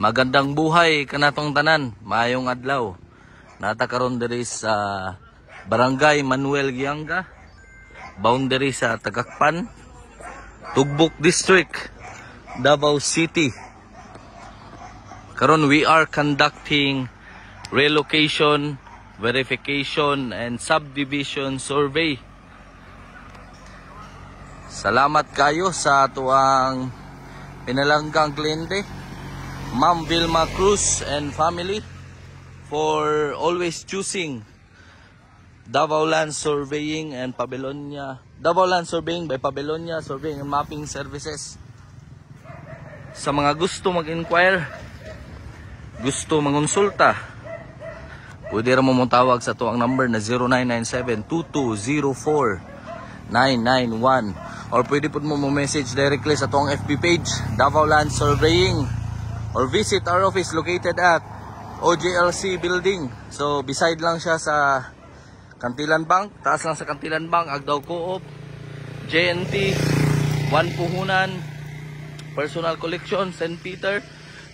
Magandang buhay kanatong tanan, maayong adlaw. Nata karon diri sa Barangay Manuel Gianga, boundary sa Tagakpan, Tugbok District, Davao City. Karon we are conducting relocation, verification and subdivision survey. Salamat kayo sa tuang pinalanggang kliyente, Ma'am Vilma Cruz and family, for always choosing Davao Land Surveying and Pabelonia, Davao Land Surveying by Pabelonia Surveying and Mapping Services. Sa mga gusto mag-inquire, gusto mangonsulta, pwede rin mo tawag sa tuang number na 0997-2204-991, or pwede po mo message directly sa tuang FB page, Davao Land Surveying, or visit our office located at OJLC building. So beside lang siya sa Kantilan Bank, taas lang sa Kantilan Bank, Agdao Co-op, JNT, One Puhunan, Personal Collection, St. Peter,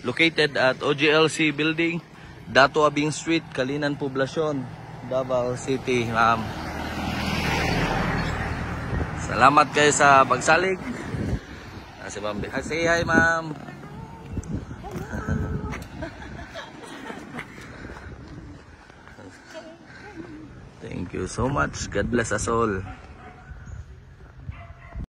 located at OJLC building, Dato Abing Street, Kalinan Poblacion, Davao City, ma'am. Salamat kayo sa pagsalig. Si ma'am, say hi ma'am. Thank you so much. God bless us all.